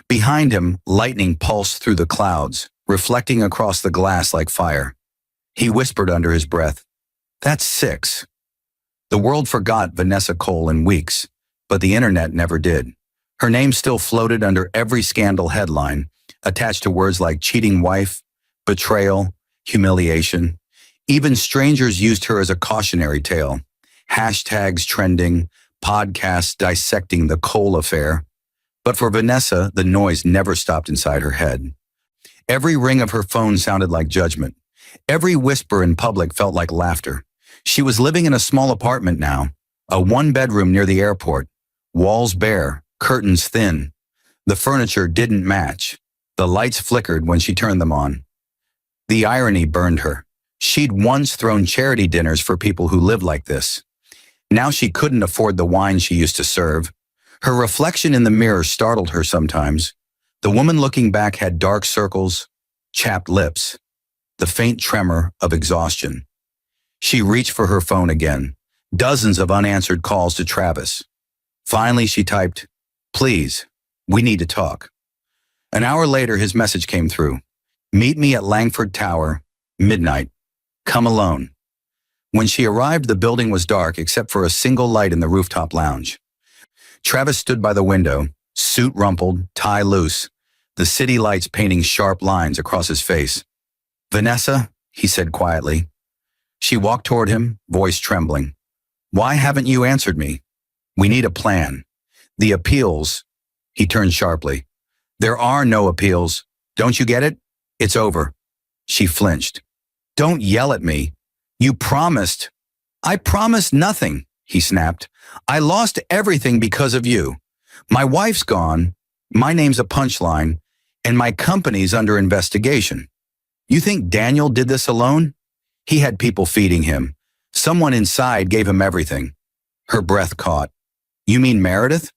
Behind him, lightning pulsed through the clouds, reflecting across the glass like fire. He whispered under his breath, "That's 6. The world forgot Vanessa Cole in weeks, but the internet never did. Her name still floated under every scandal headline, attached to words like cheating wife, betrayal, humiliation. Even strangers used her as a cautionary tale. Hashtags trending, podcasts dissecting the Cole affair. But for Vanessa, the noise never stopped inside her head. Every ring of her phone sounded like judgment. Every whisper in public felt like laughter. She was living in a small apartment now, a one-bedroom near the airport, walls bare, curtains thin. The furniture didn't match. The lights flickered when she turned them on. The irony burned her. She'd once thrown charity dinners for people who lived like this. Now she couldn't afford the wine she used to serve. Her reflection in the mirror startled her sometimes. The woman looking back had dark circles, chapped lips, the faint tremor of exhaustion. She reached for her phone again, dozens of unanswered calls to Travis. Finally, she typed, "Please, we need to talk." An hour later, his message came through. "Meet me at Langford Tower, midnight. Come alone." When she arrived, the building was dark except for a single light in the rooftop lounge. Travis stood by the window, suit rumpled, tie loose, the city lights painting sharp lines across his face. "Vanessa," he said quietly. She walked toward him, voice trembling. "Why haven't you answered me? We need a plan. The appeals." He turned sharply. "There are no appeals. Don't you get it? It's over." She flinched. "Don't yell at me. You promised." "I promised nothing," he snapped. "I lost everything because of you. My wife's gone, my name's a punchline, and my company's under investigation. You think Daniel did this alone? He had people feeding him. Someone inside gave him everything." Her breath caught. "You mean Meredith?"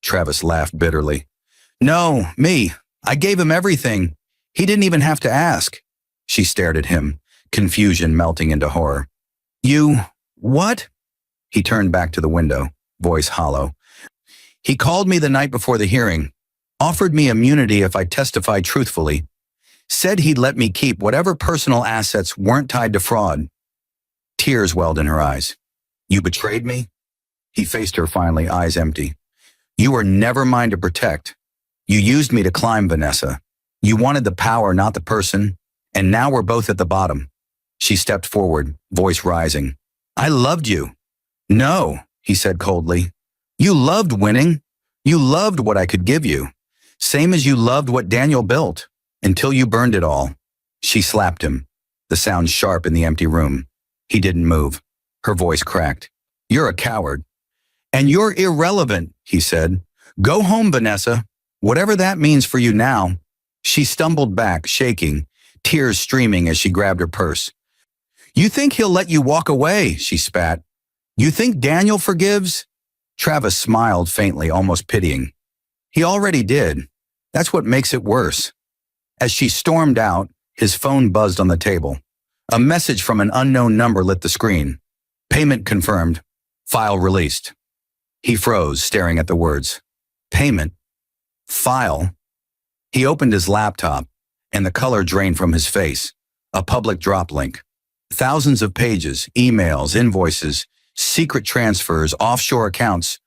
Travis laughed bitterly. "No, me. I gave him everything. He didn't even have to ask." She stared at him, confusion melting into horror. "You, what?" He turned back to the window, voice hollow. "He called me the night before the hearing, offered me immunity if I testified truthfully, said he'd let me keep whatever personal assets weren't tied to fraud." Tears welled in her eyes. "You betrayed me?" He faced her finally, eyes empty. "You were never mine to protect. You used me to climb, Vanessa. You wanted the power, not the person, and now we're both at the bottom." She stepped forward, voice rising. "I loved you." "No," he said coldly. "You loved winning. You loved what I could give you. Same as you loved what Daniel built, until you burned it all." She slapped him, the sound sharp in the empty room. He didn't move. Her voice cracked. "You're a coward." "And you're irrelevant," he said. "Go home, Vanessa, whatever that means for you now." She stumbled back, shaking, tears streaming as she grabbed her purse. "You think he'll let you walk away?" she spat. "You think Daniel forgives?" Travis smiled faintly, almost pitying. "He already did. That's what makes it worse." As she stormed out, his phone buzzed on the table. A message from an unknown number lit the screen. "Payment confirmed. File released." He froze, staring at the words. "Payment? File?" He opened his laptop, and the color drained from his face. A public drop link. Thousands of pages, emails, invoices, secret transfers, offshore accounts,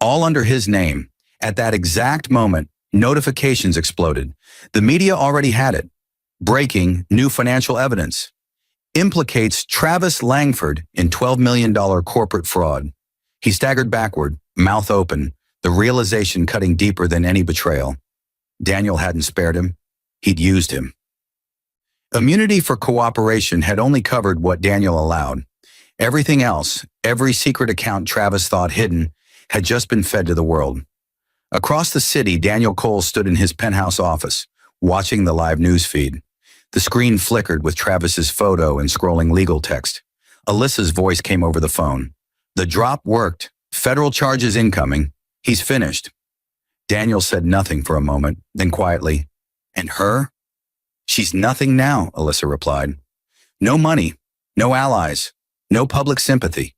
all under his name. At that exact moment, notifications exploded. The media already had it. Breaking new financial evidence. Implicates Travis Langford in $12 million corporate fraud. He staggered backward, mouth open, the realization cutting deeper than any betrayal. Daniel hadn't spared him. He'd used him. Immunity for cooperation had only covered what Daniel allowed. Everything else, every secret account Travis thought hidden, had just been fed to the world. Across the city, Daniel Cole stood in his penthouse office, watching the live news feed. The screen flickered with Travis's photo and scrolling legal text. Alyssa's voice came over the phone. "The drop worked. Federal charges incoming. He's finished." Daniel said nothing for a moment, then quietly, "And her?" "She's nothing now," Alyssa replied. "No money, no allies, no public sympathy.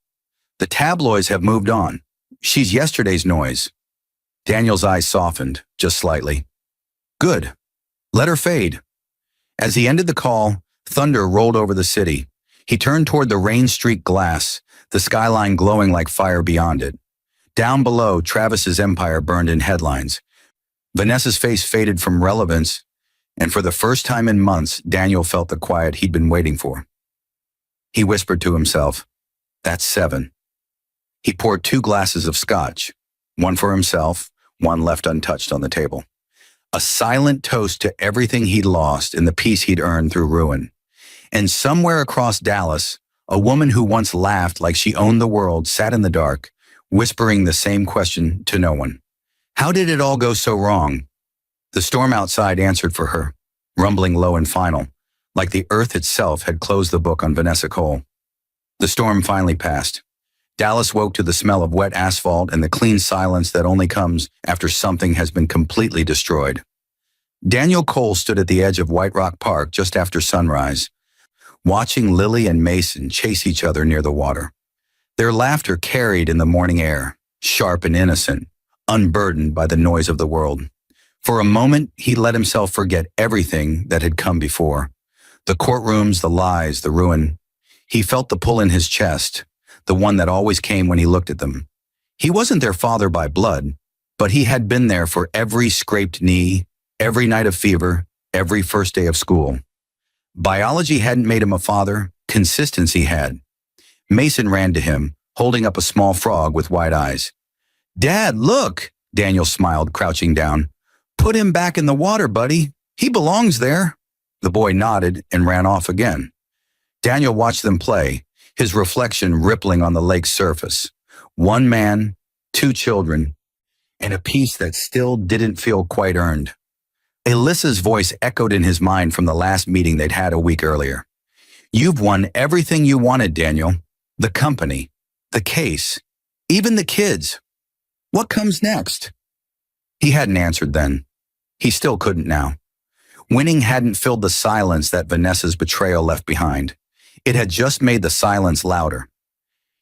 The tabloids have moved on. She's yesterday's noise." Daniel's eyes softened, just slightly. "Good. Let her fade." As he ended the call, thunder rolled over the city. He turned toward the rain-streaked glass, the skyline glowing like fire beyond it. Down below, Travis's empire burned in headlines. Vanessa's face faded from relevance, and for the first time in months, Daniel felt the quiet he'd been waiting for. He whispered to himself, "That's 7." He poured 2 glasses of scotch, one for himself, one left untouched on the table. A silent toast to everything he'd lost and the peace he'd earned through ruin. And somewhere across Dallas, a woman who once laughed like she owned the world sat in the dark, whispering the same question to no one. How did it all go so wrong? The storm outside answered for her, rumbling low and final, like the earth itself had closed the book on Vanessa Cole. The storm finally passed. Dallas woke to the smell of wet asphalt and the clean silence that only comes after something has been completely destroyed. Daniel Cole stood at the edge of White Rock Park just after sunrise, watching Lily and Mason chase each other near the water. Their laughter carried in the morning air, sharp and innocent, unburdened by the noise of the world. For a moment, he let himself forget everything that had come before. The courtrooms, the lies, the ruin. He felt the pull in his chest, the one that always came when he looked at them. He wasn't their father by blood, but he had been there for every scraped knee, every night of fever, every first day of school. Biology hadn't made him a father, consistency had. Mason ran to him, holding up a small frog with wide eyes. "Dad, look!" Daniel smiled, crouching down. "Put him back in the water, buddy. He belongs there." The boy nodded and ran off again. Daniel watched them play, his reflection rippling on the lake's surface. 1 man, 2 children, and a peace that still didn't feel quite earned. Alyssa's voice echoed in his mind from the last meeting they'd had a week earlier. "You've won everything you wanted, Daniel. The company, the case, even the kids. What comes next?" He hadn't answered then. He still couldn't now. Winning hadn't filled the silence that Vanessa's betrayal left behind. It had just made the silence louder.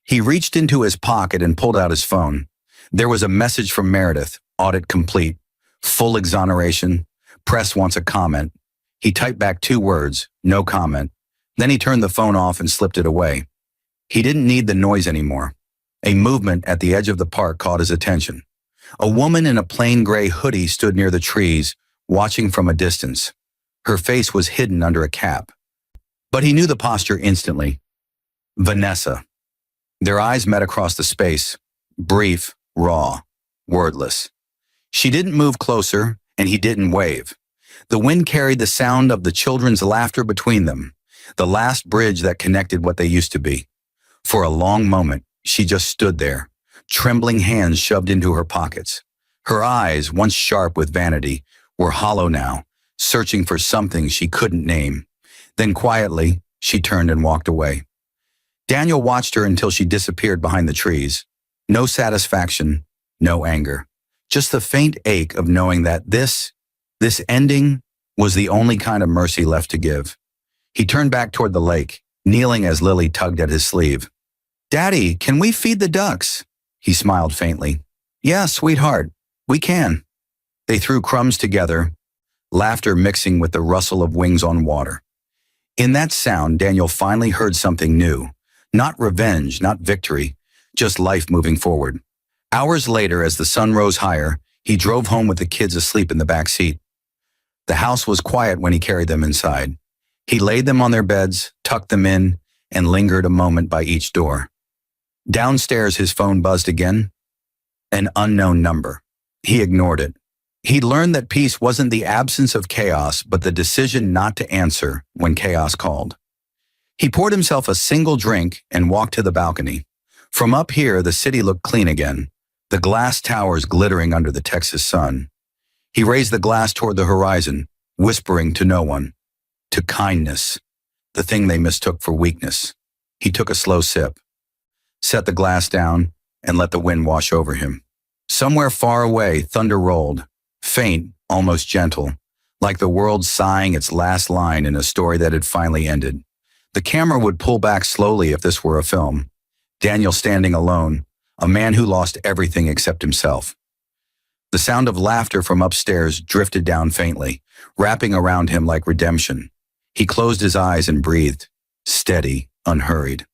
He reached into his pocket and pulled out his phone. There was a message from Meredith, audit complete, full exoneration, press wants a comment. He typed back 2 words, no comment. Then he turned the phone off and slipped it away. He didn't need the noise anymore. A movement at the edge of the park caught his attention. A woman in a plain gray hoodie stood near the trees, watching from a distance. Her face was hidden under a cap. But he knew the posture instantly. Vanessa. Their eyes met across the space, brief, raw, wordless. She didn't move closer, and he didn't wave. The wind carried the sound of the children's laughter between them, the last bridge that connected what they used to be. For a long moment, she just stood there, trembling hands shoved into her pockets. Her eyes, once sharp with vanity, were hollow now, searching for something she couldn't name. Then quietly, she turned and walked away. Daniel watched her until she disappeared behind the trees. No satisfaction, no anger. Just the faint ache of knowing that this ending was the only kind of mercy left to give. He turned back toward the lake, kneeling as Lily tugged at his sleeve. "Daddy, can we feed the ducks?" He smiled faintly. "Yeah, sweetheart, we can." They threw crumbs together, laughter mixing with the rustle of wings on water. In that sound, Daniel finally heard something new. Not revenge, not victory, just life moving forward. Hours later, as the sun rose higher, he drove home with the kids asleep in the back seat. The house was quiet when he carried them inside. He laid them on their beds, tucked them in, and lingered a moment by each door. Downstairs, his phone buzzed again. An unknown number. He ignored it. He'd learned that peace wasn't the absence of chaos, but the decision not to answer when chaos called. He poured himself a single drink and walked to the balcony. From up here, the city looked clean again, the glass towers glittering under the Texas sun. He raised the glass toward the horizon, whispering to no one, to kindness, the thing they mistook for weakness. He took a slow sip, set the glass down, and let the wind wash over him. Somewhere far away, thunder rolled, faint, almost gentle, like the world sighing its last line in a story that had finally ended. The camera would pull back slowly if this were a film. Daniel standing alone, a man who lost everything except himself. The sound of laughter from upstairs drifted down faintly, wrapping around him like redemption. He closed his eyes and breathed, steady, unhurried.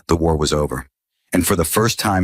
The war was over. And for the first time